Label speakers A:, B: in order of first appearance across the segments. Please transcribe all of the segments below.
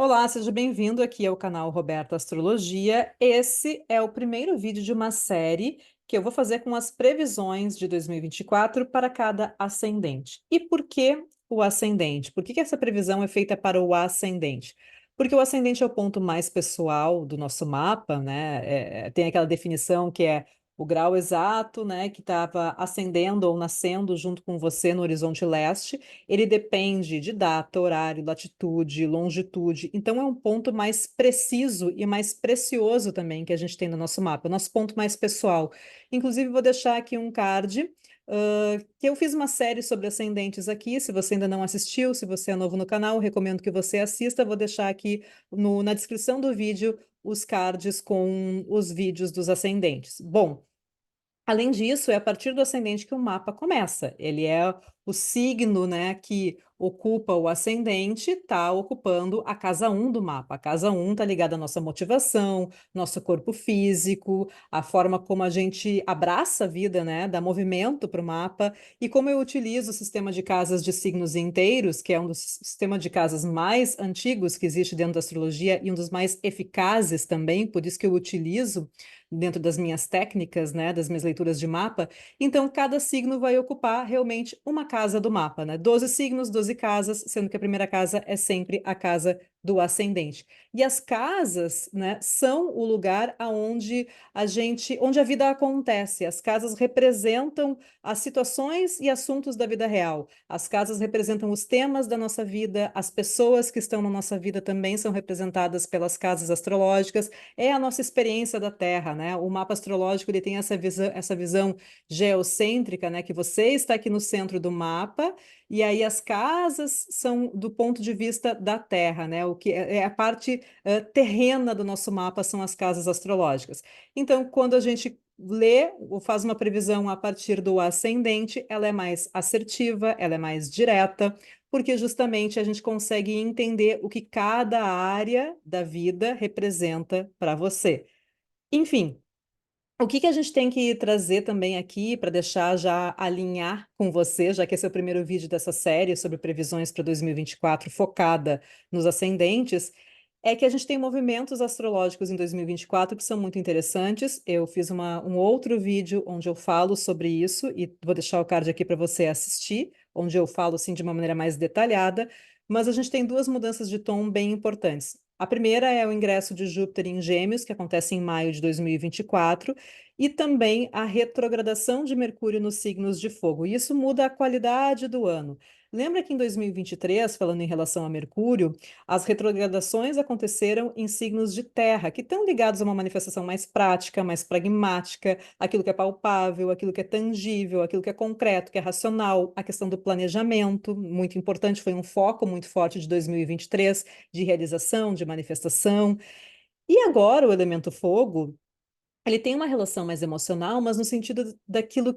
A: Olá, seja bem-vindo aqui ao canal Roberta Astrologia. Esse é o primeiro vídeo de uma série que eu vou fazer com as previsões de 2024 para cada ascendente. E por que o ascendente? Por que essa previsão é feita para o ascendente? Porque o ascendente é o ponto mais pessoal do nosso mapa, né? Tem aquela definição que é o grau exato, né, que estava ascendendo ou nascendo junto com você no horizonte leste. Ele depende de data, horário, latitude, longitude. Então, é um ponto mais preciso e mais precioso também que a gente tem no nosso mapa, o nosso ponto mais pessoal. Inclusive, vou deixar aqui um card. Que eu fiz uma série sobre ascendentes aqui. Se você ainda não assistiu, se você é novo no canal, recomendo que você assista. Vou deixar aqui na descrição do vídeo os cards com os vídeos dos ascendentes. Bom, além disso, é a partir do ascendente que o mapa começa. Ele é o signo, né, que ocupa o ascendente, está ocupando a casa um do mapa. A casa um está ligada à nossa motivação, nosso corpo físico, a forma como a gente abraça a vida, né, dá movimento para o mapa. E como eu utilizo o sistema de casas de signos inteiros, que é um dos sistemas de casas mais antigos que existe dentro da astrologia e um dos mais eficazes também, por isso que eu utilizo dentro das minhas técnicas, né, das minhas leituras de mapa. Então, cada signo vai ocupar realmente uma casa do mapa, né? 12 signos, 12 casas, sendo que a primeira casa é sempre a casa do ascendente. E as casas, né, são o lugar onde a vida acontece. As casas representam as situações e assuntos da vida real. As casas representam os temas da nossa vida, as pessoas que estão na nossa vida também são representadas pelas casas astrológicas. É a nossa experiência da Terra, né? O mapa astrológico ele tem essa visão geocêntrica, né? Que você está aqui no centro do mapa e aí as casas são do ponto de vista da Terra, né? O que é a parte terrena do nosso mapa são as casas astrológicas. Então, quando a gente lê ou faz uma previsão a partir do ascendente, ela é mais assertiva, ela é mais direta, porque justamente a gente consegue entender o que cada área da vida representa para você. Enfim, o que a gente tem que trazer também aqui para deixar já alinhar com você, já que esse é o primeiro vídeo dessa série sobre previsões para 2024 focada nos ascendentes, é que a gente tem movimentos astrológicos em 2024 que são muito interessantes. Eu fiz um outro vídeo onde eu falo sobre isso e vou deixar o card aqui para você assistir, onde eu falo assim de uma maneira mais detalhada, mas a gente tem duas mudanças de tom bem importantes. A primeira é o ingresso de Júpiter em Gêmeos, que acontece em maio de 2024, e também a retrogradação de Mercúrio nos signos de fogo. E isso muda a qualidade do ano. Lembra que em 2023, falando em relação a Mercúrio, as retrogradações aconteceram em signos de terra, que estão ligados a uma manifestação mais prática, mais pragmática, aquilo que é palpável, aquilo que é tangível, aquilo que é concreto, que é racional, a questão do planejamento, muito importante, foi um foco muito forte de 2023, de realização, de manifestação. E agora o elemento fogo ele tem uma relação mais emocional, mas no sentido daquilo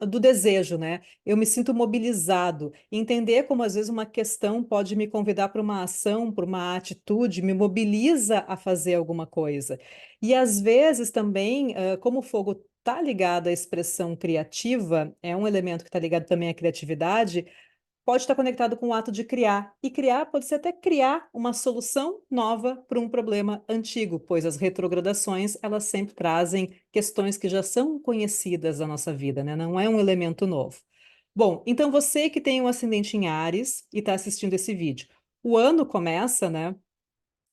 A: do desejo, né? Eu me sinto mobilizado. Entender como às vezes uma questão pode me convidar para uma ação, para uma atitude, me mobiliza a fazer alguma coisa. E às vezes também, como o fogo está ligado à expressão criativa, é um elemento que está ligado também à criatividade, pode estar conectado com o ato de criar. E criar pode ser até criar uma solução nova para um problema antigo, pois as retrogradações, elas sempre trazem questões que já são conhecidas da nossa vida, né? Não é um elemento novo. Bom, então você que tem um ascendente em Áries e está assistindo esse vídeo, o ano começa, né,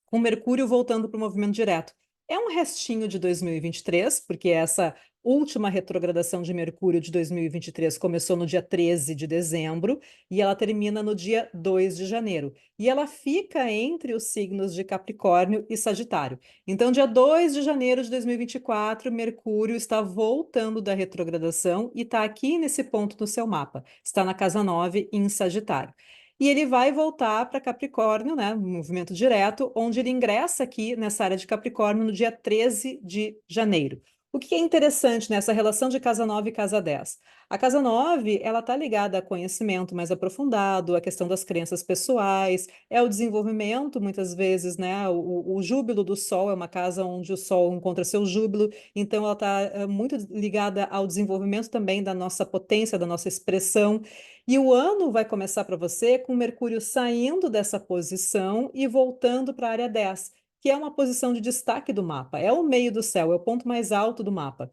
A: com Mercúrio voltando para o movimento direto. É um restinho de 2023, porque essa última retrogradação de Mercúrio de 2023 começou no dia 13 de dezembro e ela termina no dia 2 de janeiro. E ela fica entre os signos de Capricórnio e Sagitário. Então, dia 2 de janeiro de 2024, Mercúrio está voltando da retrogradação e está aqui nesse ponto do seu mapa. Está na casa 9 em Sagitário. E ele vai voltar para Capricórnio, né, um movimento direto, onde ele ingressa aqui nessa área de Capricórnio no dia 13 de janeiro. O que é interessante nessa relação de casa 9 e casa 10? A casa 9, ela está ligada a conhecimento mais aprofundado, a questão das crenças pessoais, é o desenvolvimento, muitas vezes, né? O júbilo do Sol é uma casa onde o Sol encontra seu júbilo, então ela está muito ligada ao desenvolvimento também da nossa potência, da nossa expressão. E o ano vai começar para você com Mercúrio saindo dessa posição e voltando para a área 10, que é uma posição de destaque do mapa, é o meio do céu, é o ponto mais alto do mapa.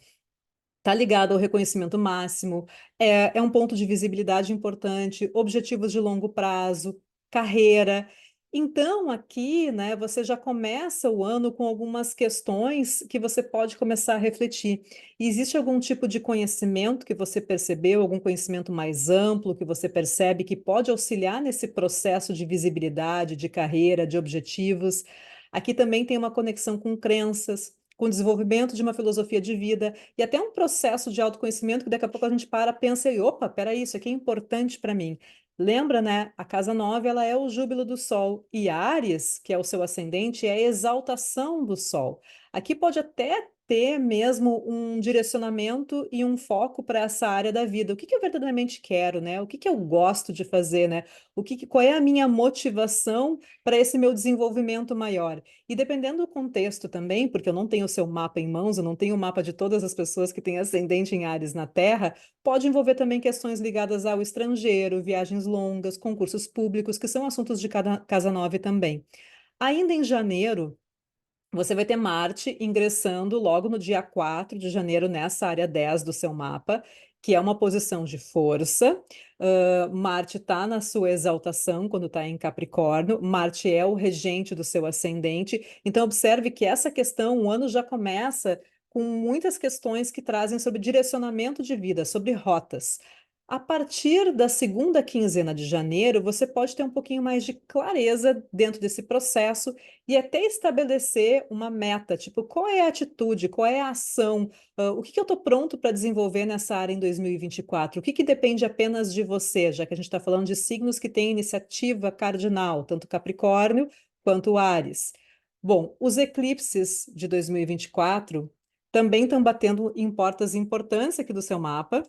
A: Está ligado ao reconhecimento máximo, é um ponto de visibilidade importante, objetivos de longo prazo, carreira. Então, aqui, né, você já começa o ano com algumas questões que você pode começar a refletir. E existe algum tipo de conhecimento que você percebeu, algum conhecimento mais amplo que você percebe que pode auxiliar nesse processo de visibilidade, de carreira, de objetivos? Aqui também tem uma conexão com crenças, com o desenvolvimento de uma filosofia de vida e até um processo de autoconhecimento que daqui a pouco a gente pensa e, opa, peraí, isso aqui é importante para mim. Lembra, né? A casa 9, ela é o júbilo do Sol e Áries, que é o seu ascendente, é a exaltação do Sol. Aqui pode até ter mesmo um direcionamento e um foco para essa área da vida. O que que eu verdadeiramente quero, né? O que que eu gosto de fazer, né? Qual é a minha motivação para esse meu desenvolvimento maior? E dependendo do contexto também, porque eu não tenho o seu mapa em mãos, eu não tenho o mapa de todas as pessoas que têm ascendente em Áries na Terra, pode envolver também questões ligadas ao estrangeiro, viagens longas, concursos públicos, que são assuntos de cada casa 9 também. Ainda em janeiro, você vai ter Marte ingressando logo no dia 4 de janeiro nessa área 10 do seu mapa, que é uma posição de força. Marte está na sua exaltação quando está em Capricórnio. Marte é o regente do seu ascendente. Então, observe que essa questão, o ano já começa com muitas questões que trazem sobre direcionamento de vida, sobre rotas. A partir da segunda quinzena de janeiro, você pode ter um pouquinho mais de clareza dentro desse processo e até estabelecer uma meta, tipo, qual é a atitude, qual é a ação, o que que eu estou pronto para desenvolver nessa área em 2024? O que que depende apenas de você, já que a gente está falando de signos que têm iniciativa cardinal, tanto Capricórnio quanto Áries. Bom, os eclipses de 2024 também estão batendo em portas importantes aqui do seu mapa,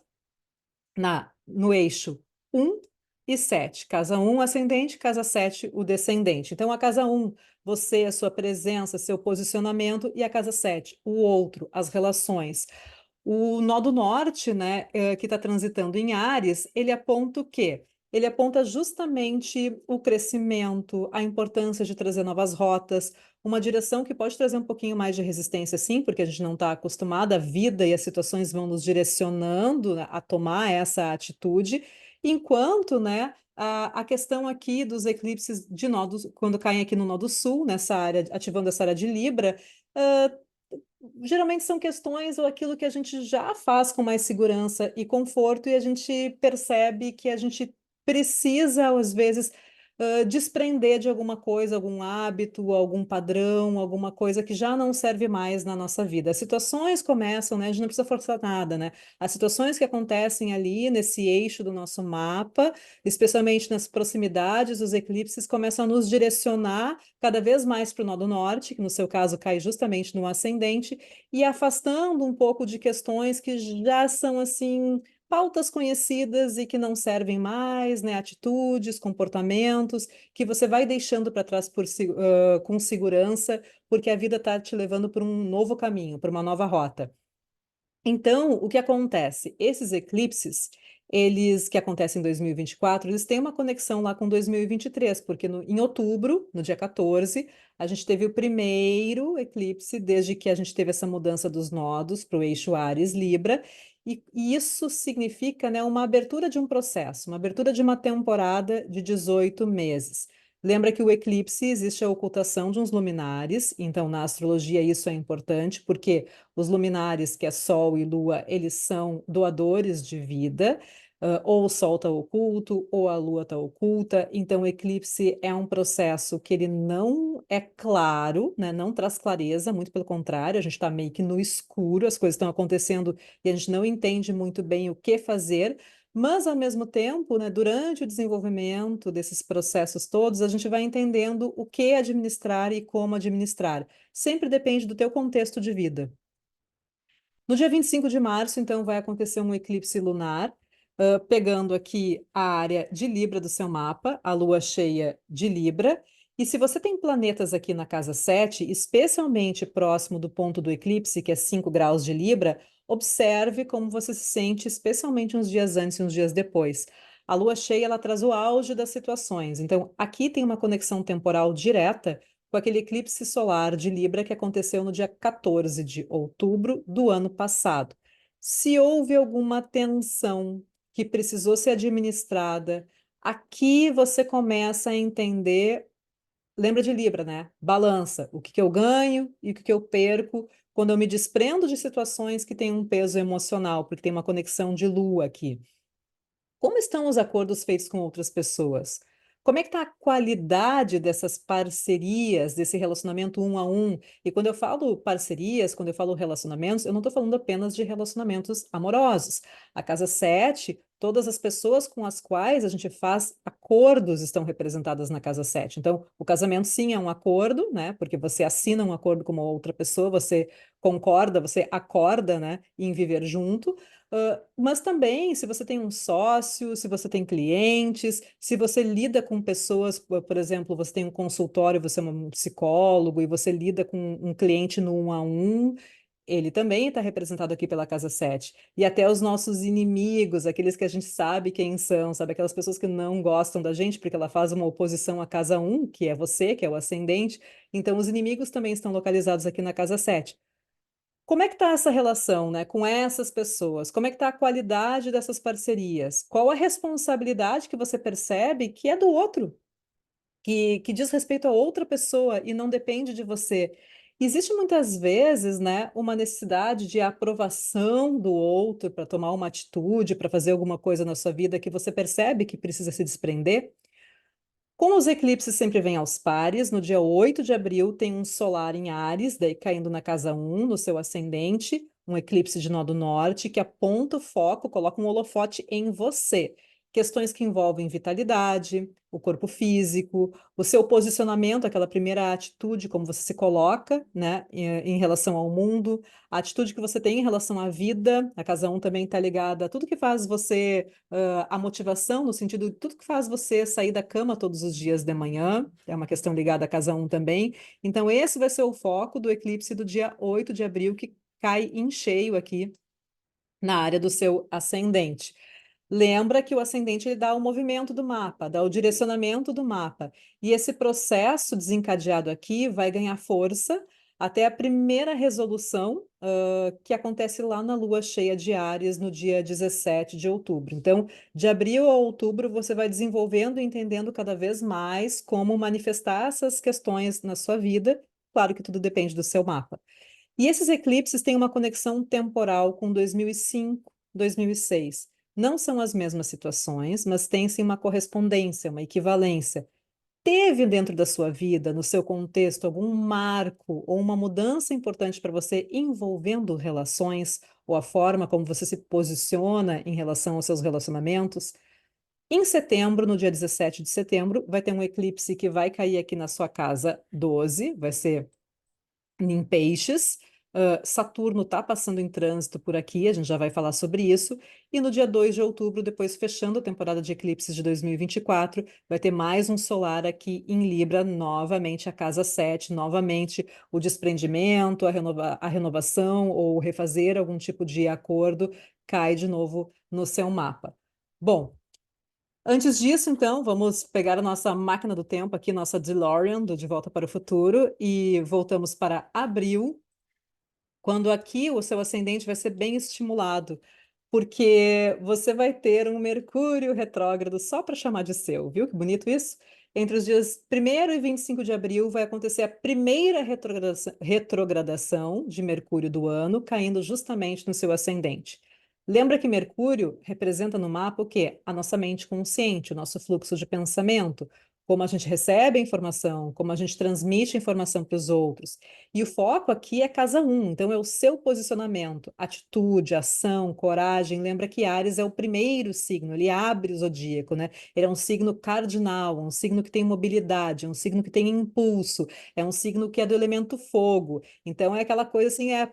A: no eixo 1 e 7. Casa 1, ascendente, casa 7, o descendente. Então, a casa 1, você, a sua presença, seu posicionamento, e a casa 7, o outro, as relações. O nó do norte, né, que está transitando em Áries, ele aponta o quê? Ele aponta justamente o crescimento, a importância de trazer novas rotas, uma direção que pode trazer um pouquinho mais de resistência, sim, porque a gente não está acostumado, a vida e as situações vão nos direcionando a tomar essa atitude, enquanto, né, a questão aqui dos eclipses de nodos, quando caem aqui no nó do sul, nessa área, ativando essa área de Libra, geralmente são questões ou aquilo que a gente já faz com mais segurança e conforto, e a gente percebe que a gente precisa, às vezes, desprender de alguma coisa, algum hábito, algum padrão, alguma coisa que já não serve mais na nossa vida. As situações começam, né? A gente não precisa forçar nada, né? As situações que acontecem ali nesse eixo do nosso mapa, especialmente nas proximidades, os eclipses começam a nos direcionar cada vez mais para o nó do norte, que no seu caso cai justamente no ascendente, e afastando um pouco de questões que já são assim pautas conhecidas e que não servem mais, né? Atitudes, comportamentos que você vai deixando para trás com segurança, porque a vida está te levando por um novo caminho, por uma nova rota. Então, o que acontece? Esses eclipses, eles que acontecem em 2024, eles têm uma conexão lá com 2023, porque em outubro, no dia 14, a gente teve o primeiro eclipse desde que a gente teve essa mudança dos nodos para o eixo Áries-Libra, e isso significa, né, uma abertura de um processo, uma abertura de uma temporada de 18 meses. Lembra que o eclipse existe a ocultação de uns luminares, então na astrologia isso é importante, porque os luminares, que é Sol e Lua, eles são doadores de vida, ou o Sol está oculto, ou a Lua está oculta. Então, o eclipse é um processo que ele não é claro, né? Não traz clareza, muito pelo contrário, a gente está meio que no escuro, as coisas estão acontecendo e a gente não entende muito bem o que fazer. Mas, ao mesmo tempo, né, durante o desenvolvimento desses processos todos, a gente vai entendendo o que administrar e como administrar. Sempre depende do teu contexto de vida. No dia 25 de março, então, vai acontecer um eclipse lunar, pegando aqui a área de Libra do seu mapa, a lua cheia de Libra. E se você tem planetas aqui na casa 7, especialmente próximo do ponto do eclipse, que é 5 graus de Libra, observe como você se sente, especialmente uns dias antes e uns dias depois. A lua cheia, ela traz o auge das situações. Então, aqui tem uma conexão temporal direta com aquele eclipse solar de Libra que aconteceu no dia 14 de outubro do ano passado. Se houve alguma tensão que precisou ser administrada, aqui você começa a entender. Lembra de Libra, né? Balança, o que que eu ganho e o que que eu perco quando eu me desprendo de situações que têm um peso emocional, porque tem uma conexão de lua aqui. Como estão os acordos feitos com outras pessoas? Como é que está a qualidade dessas parcerias, desse relacionamento um a um? E quando eu falo parcerias, quando eu falo relacionamentos, eu não estou falando apenas de relacionamentos amorosos. A casa 7, todas as pessoas com as quais a gente faz acordos estão representadas na casa 7. Então, o casamento sim é um acordo, né? Porque você assina um acordo com uma outra pessoa, você concorda, você acorda, né, em viver junto. Mas também, se você tem um sócio, se você tem clientes, se você lida com pessoas, por exemplo, você tem um consultório, você é um psicólogo e você lida com um cliente no um a um, ele também está representado aqui pela Casa 7. E até os nossos inimigos, aqueles que a gente sabe quem são, sabe? Aquelas pessoas que não gostam da gente porque ela faz uma oposição à Casa 1, que é você, que é o ascendente. Então, os inimigos também estão localizados aqui na Casa 7. Como é que está essa relação, né, com essas pessoas? Como é que está a qualidade dessas parcerias? Qual a responsabilidade que você percebe que é do outro, que diz respeito a outra pessoa e não depende de você? Existe muitas vezes, né, uma necessidade de aprovação do outro para tomar uma atitude, para fazer alguma coisa na sua vida que você percebe que precisa se desprender. Como os eclipses sempre vêm aos pares, no dia 8 de abril tem um solar em Áries, daí caindo na casa 1, no seu ascendente, um eclipse de nó do norte, que aponta o foco, coloca um holofote em você. Questões que envolvem vitalidade, o corpo físico, o seu posicionamento, aquela primeira atitude, como você se coloca, né, em relação ao mundo, a atitude que você tem em relação à vida, a casa 1 também está ligada a tudo que faz você a motivação, no sentido de tudo que faz você sair da cama todos os dias de manhã, é uma questão ligada a casa 1 também. Então, esse vai ser o foco do eclipse do dia 8 de abril, que cai em cheio aqui na área do seu ascendente. Lembra que o ascendente ele dá o movimento do mapa, dá o direcionamento do mapa. E esse processo desencadeado aqui vai ganhar força até a primeira resolução, que acontece lá na lua cheia de Áries, no dia 17 de outubro. Então, de abril a outubro, você vai desenvolvendo e entendendo cada vez mais como manifestar essas questões na sua vida. Claro que tudo depende do seu mapa. E esses eclipses têm uma conexão temporal com 2005, 2006. Não são as mesmas situações, mas tem sim uma correspondência, uma equivalência. Teve dentro da sua vida, no seu contexto, algum marco ou uma mudança importante para você envolvendo relações ou a forma como você se posiciona em relação aos seus relacionamentos? Em setembro, no dia 17 de setembro, vai ter um eclipse que vai cair aqui na sua casa 12, vai ser em Peixes. Saturno está passando em trânsito por aqui, a gente já vai falar sobre isso. E no dia 2 de outubro, depois fechando a temporada de eclipses de 2024, vai ter mais um solar aqui em Libra, novamente a casa 7, novamente o desprendimento, a renovação ou refazer algum tipo de acordo cai de novo no seu mapa. Bom, antes disso, então, vamos pegar a nossa máquina do tempo aqui, nossa DeLorean, do De Volta para o Futuro, e voltamos para abril, quando aqui o seu ascendente vai ser bem estimulado, porque você vai ter um Mercúrio retrógrado só para chamar de seu, viu? Que bonito isso? Entre os dias 1º e 25 de abril vai acontecer a primeira retrogradação de Mercúrio do ano, caindo justamente no seu ascendente. Lembra que Mercúrio representa no mapa o quê? A nossa mente consciente, o nosso fluxo de pensamento, como a gente recebe a informação, como a gente transmite a informação para os outros. E o foco aqui é casa um, então é o seu posicionamento, atitude, ação, coragem. Lembra que Áries é o primeiro signo, ele abre o zodíaco, né? Ele é um signo cardinal, um signo que tem mobilidade, um signo que tem impulso, é um signo que é do elemento fogo. Então é aquela coisa assim, é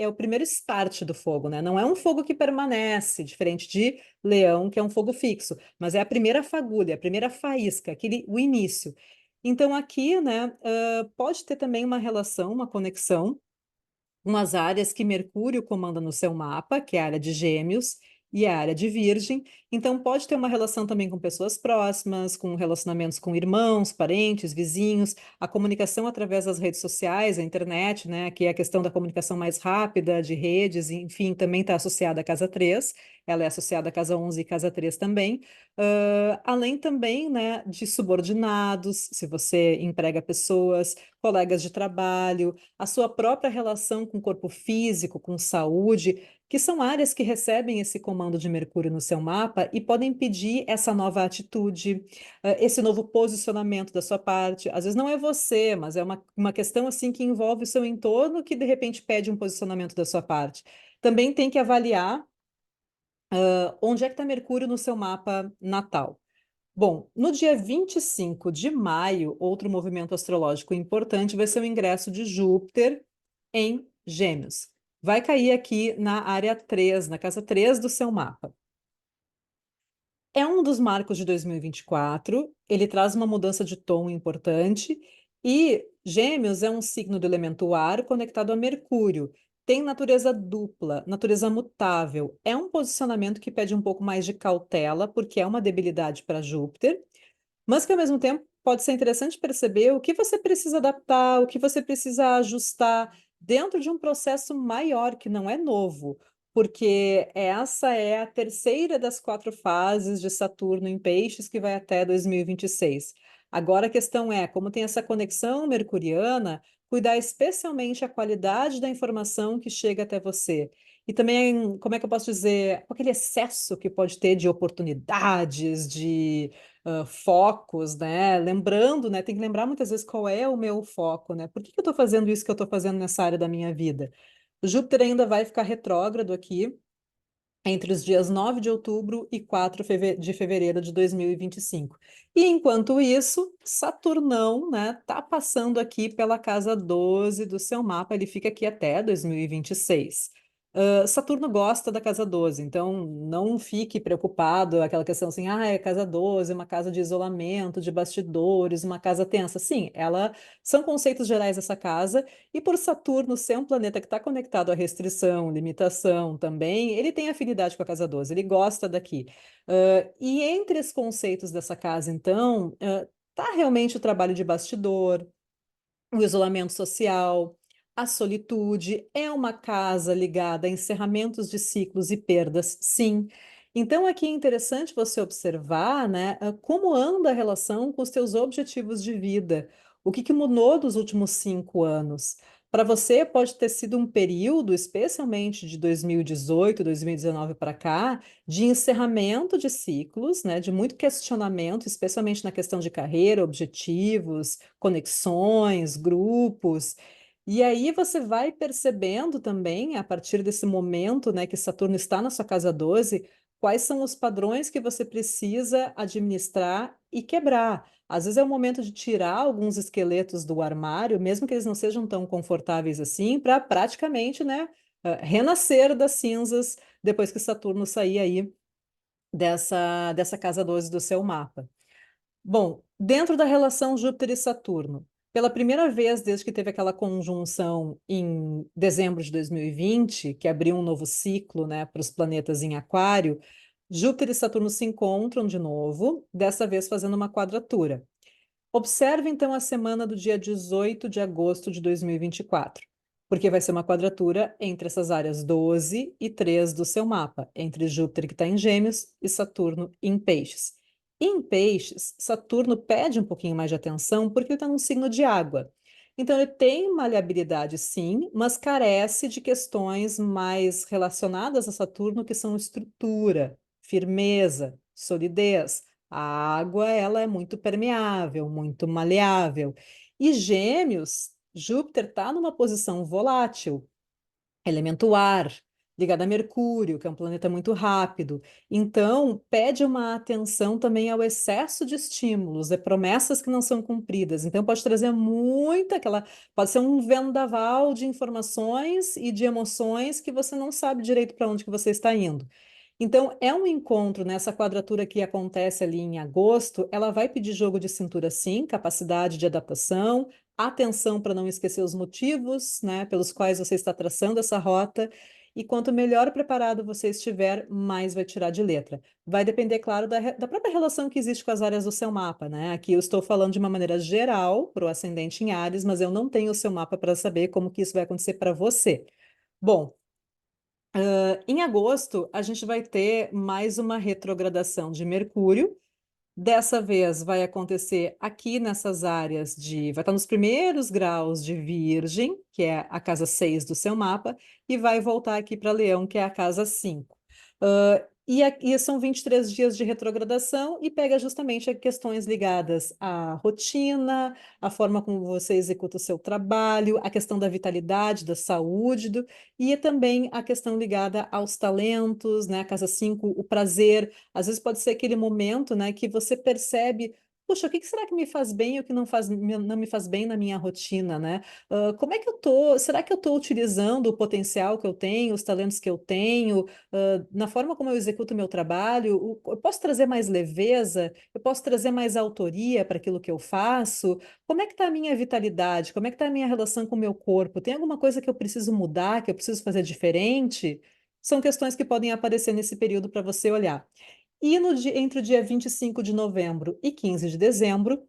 A: o primeiro start do fogo, né? Não é um fogo que permanece, diferente de Leão, que é um fogo fixo, mas é a primeira fagulha, a primeira faísca, o início. Então aqui, né, pode ter também uma relação, uma conexão umas áreas que Mercúrio comanda no seu mapa, que é a área de Gêmeos e a área de Virgem. Então, pode ter uma relação também com pessoas próximas, com relacionamentos com irmãos, parentes, vizinhos, a comunicação através das redes sociais, a internet, né, que é a questão da comunicação mais rápida, de redes, enfim, também está associada à casa 3. Ela é associada à casa 11 e casa 3 também. Além também, né, de subordinados, se você emprega pessoas, colegas de trabalho, a sua própria relação com o corpo físico, com saúde, que são áreas que recebem esse comando de Mercúrio no seu mapa e podem pedir essa nova atitude, esse novo posicionamento da sua parte. Às vezes não é você, mas é uma questão assim que envolve o seu entorno que de repente pede um posicionamento da sua parte. Também tem que avaliar onde é que está Mercúrio no seu mapa natal. Bom, no dia 25 de maio, outro movimento astrológico importante vai ser o ingresso de Júpiter em Gêmeos. Vai cair aqui na área 3, na casa 3 do seu mapa. É um dos marcos de 2024, ele traz uma mudança de tom importante e Gêmeos é um signo do elemento ar conectado a Mercúrio. Tem natureza dupla, natureza mutável. É um posicionamento que pede um pouco mais de cautela, porque é uma debilidade para Júpiter, mas que ao mesmo tempo pode ser interessante perceber o que você precisa adaptar, o que você precisa ajustar dentro de um processo maior que não é novo, porque essa é a terceira das 4 fases de Saturno em Peixes que vai até 2026. Agora a questão é, como tem essa conexão mercuriana, cuidar especialmente a qualidade da informação que chega até você. E também, como é que eu posso dizer, aquele excesso que pode ter de oportunidades, de focos, né? Lembrando, né? Tem que lembrar muitas vezes qual é o meu foco, né? Por que que eu estou fazendo isso que eu estou fazendo nessa área da minha vida? O Júpiter ainda vai ficar retrógrado aqui entre os dias 9 de outubro e 4 de fevereiro de 2025. E enquanto isso, Saturnão, né, tá passando aqui pela casa 12 do seu mapa, ele fica aqui até 2026. Saturno gosta da casa 12, então não fique preocupado, aquela questão assim, é casa 12, uma casa de isolamento, de bastidores, uma casa tensa. Sim, ela são conceitos gerais dessa casa, e por Saturno ser um planeta que está conectado à restrição, limitação também, ele tem afinidade com a casa 12, ele gosta daqui. E entre os conceitos dessa casa, então, tá realmente o trabalho de bastidor, o isolamento social, a solitude, é uma casa ligada a encerramentos de ciclos e perdas, sim. Então, aqui é interessante você observar, né, como anda a relação com os teus objetivos de vida. O que que mudou dos últimos 5 anos? Para você, pode ter sido um período, especialmente de 2018, 2019 para cá, de encerramento de ciclos, né, de muito questionamento, especialmente na questão de carreira, objetivos, conexões, grupos. E aí você vai percebendo também, a partir desse momento, né, que Saturno está na sua casa 12, quais são os padrões que você precisa administrar e quebrar. Às vezes é o momento de tirar alguns esqueletos do armário, mesmo que eles não sejam tão confortáveis assim, para praticamente, né, renascer das cinzas depois que Saturno sair aí dessa casa 12 do seu mapa. Bom, dentro da relação Júpiter e Saturno, pela primeira vez desde que teve aquela conjunção em dezembro de 2020, que abriu um novo ciclo, né, para os planetas em Aquário, Júpiter e Saturno se encontram de novo, dessa vez fazendo uma quadratura. Observe então a semana do dia 18 de agosto de 2024, porque vai ser uma quadratura entre essas áreas 12 e 3 do seu mapa, entre Júpiter, que está em Gêmeos, e Saturno em Peixes. Em Peixes, Saturno pede um pouquinho mais de atenção porque ele está num signo de água. Então, ele tem maleabilidade, sim, mas carece de questões mais relacionadas a Saturno, que são estrutura, firmeza, solidez, A água, ela é muito permeável, muito maleável. E Gêmeos, Júpiter está numa posição volátil, elemento ar, ligado a Mercúrio, que é um planeta muito rápido. Então, pede uma atenção também ao excesso de estímulos, promessas que não são cumpridas. Então, pode trazer muita aquela. Pode ser um vendaval de informações e de emoções que você não sabe direito para onde que você está indo. Então, é um encontro nessa quadratura que acontece ali em agosto. Ela vai pedir jogo de cintura, sim, capacidade de adaptação, atenção para não esquecer os motivos, né, pelos quais você está traçando essa rota. E quanto melhor preparado você estiver, mais vai tirar de letra. Vai depender, claro, da própria relação que existe com as áreas do seu mapa, né? Aqui eu estou falando de uma maneira geral para o ascendente em Áries, mas eu não tenho o seu mapa para saber como que isso vai acontecer para você. Bom, em agosto, a gente vai ter mais uma retrogradação de Mercúrio. Dessa vez vai acontecer aqui nessas áreas de. Vai estar nos primeiros graus de Virgem, que é a casa 6 do seu mapa, e vai voltar aqui para Leão, que é a casa 5. E são 23 dias de retrogradação e pega justamente as questões ligadas à rotina, à forma como você executa o seu trabalho, a questão da vitalidade, da saúde, e também a questão ligada aos talentos, né? A casa 5, o prazer. Às vezes pode ser aquele momento, né, que você percebe, puxa, o que que será que me faz bem e o que não me faz bem na minha rotina, né? Como é que eu tô? Será que eu estou utilizando o potencial que eu tenho, os talentos que eu tenho, na forma como eu executo o meu trabalho? Eu posso trazer mais leveza? Eu posso trazer mais autoria para aquilo que eu faço? Como é que está a minha vitalidade? Como é que está a minha relação com o meu corpo? Tem alguma coisa que eu preciso mudar, que eu preciso fazer diferente? São questões que podem aparecer nesse período para você olhar. E entre o dia 25 de novembro e 15 de dezembro,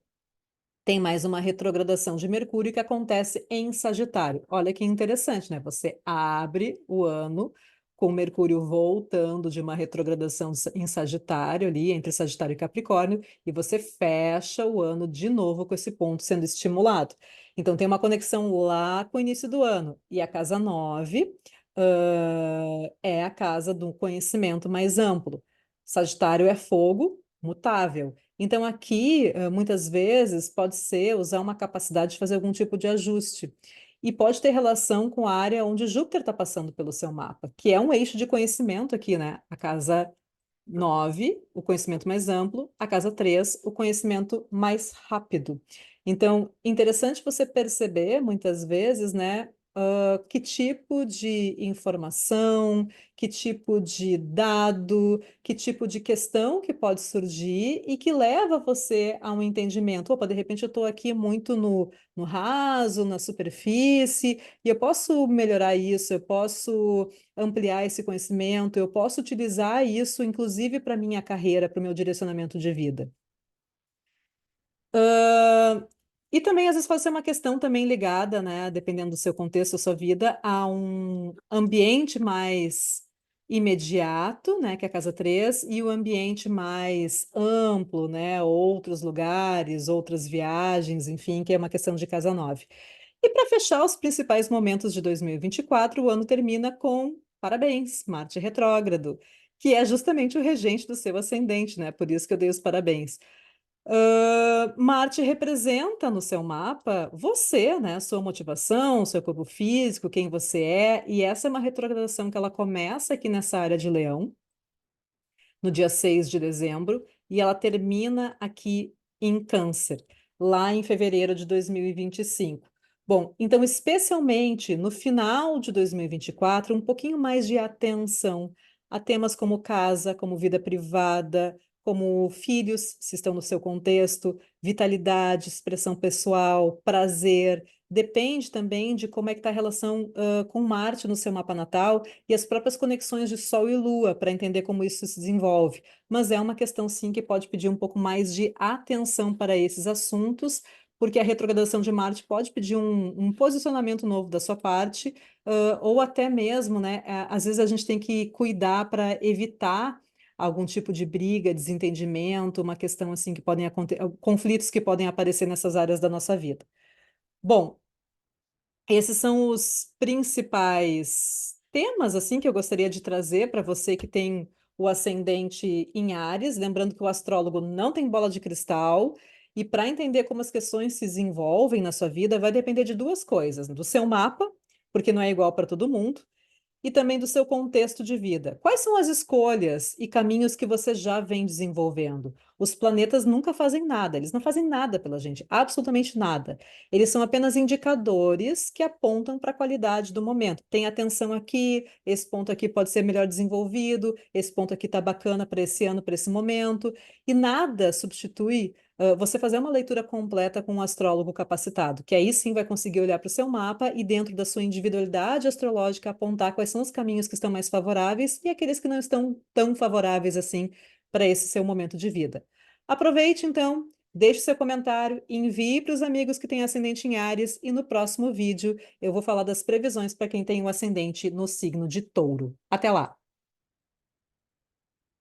A: tem mais uma retrogradação de Mercúrio que acontece em Sagitário. Olha que interessante, né? Você abre o ano com Mercúrio voltando de uma retrogradação em Sagitário, ali entre Sagitário e Capricórnio, e você fecha o ano de novo com esse ponto sendo estimulado. Então, tem uma conexão lá com o início do ano. E a casa 9 é a casa do conhecimento mais amplo. Sagitário é fogo, mutável. Então, aqui, muitas vezes, pode ser usar uma capacidade de fazer algum tipo de ajuste. E pode ter relação com a área onde Júpiter está passando pelo seu mapa, que é um eixo de conhecimento aqui, né? A casa 9, o conhecimento mais amplo, a casa 3, o conhecimento mais rápido. Então, interessante você perceber, muitas vezes, né, que tipo de informação, que tipo de dado, que tipo de questão que pode surgir e que leva você a um entendimento. Opa, de repente eu estou aqui muito no raso, na superfície, e eu posso melhorar isso, eu posso ampliar esse conhecimento, eu posso utilizar isso, inclusive, para minha carreira, para o meu direcionamento de vida. Ah, e também, às vezes, pode ser uma questão também ligada, né, dependendo do seu contexto, da sua vida, a um ambiente mais imediato, né, que é a casa 3 e o ambiente mais amplo, né, outros lugares, outras viagens, enfim, que é uma questão de casa 9. E para fechar os principais momentos de 2024, o ano termina com parabéns, Marte retrógrado, que é justamente o regente do seu ascendente, né? Por isso que eu dei os parabéns. Marte representa no seu mapa você, né? Sua motivação, seu corpo físico, quem você é, e essa é uma retrogradação que ela começa aqui nessa área de Leão no dia 6 de dezembro, e ela termina aqui em Câncer, lá em fevereiro de 2025. Bom, então, especialmente no final de 2024, um pouquinho mais de atenção a temas como casa, como vida privada, como filhos, se estão no seu contexto, vitalidade, expressão pessoal, prazer. Depende também de como é que está a relação com Marte no seu mapa natal e as próprias conexões de Sol e Lua para entender como isso se desenvolve. Mas é uma questão, sim, que pode pedir um pouco mais de atenção para esses assuntos, porque a retrogradação de Marte pode pedir um posicionamento novo da sua parte, ou até mesmo, né? Às vezes a gente tem que cuidar para evitar algum tipo de briga, desentendimento, uma questão assim que podem acontecer, conflitos que podem aparecer nessas áreas da nossa vida. Bom, esses são os principais temas assim que eu gostaria de trazer para você que tem o ascendente em Áries, lembrando que o astrólogo não tem bola de cristal, e para entender como as questões se desenvolvem na sua vida, vai depender de duas coisas: do seu mapa, porque não é igual para todo mundo, e também do seu contexto de vida. Quais são as escolhas e caminhos que você já vem desenvolvendo? Os planetas nunca fazem nada, eles não fazem nada pela gente, absolutamente nada. Eles são apenas indicadores que apontam para a qualidade do momento. Tem atenção aqui, esse ponto aqui pode ser melhor desenvolvido, esse ponto aqui está bacana para esse ano, para esse momento, e nada substitui você fazer uma leitura completa com um astrólogo capacitado, que aí sim vai conseguir olhar para o seu mapa e, dentro da sua individualidade astrológica, apontar quais são os caminhos que estão mais favoráveis e aqueles que não estão tão favoráveis assim para esse seu momento de vida. Aproveite, então, deixe seu comentário, envie para os amigos que têm ascendente em Áries e no próximo vídeo eu vou falar das previsões para quem tem o ascendente no signo de Touro. Até lá!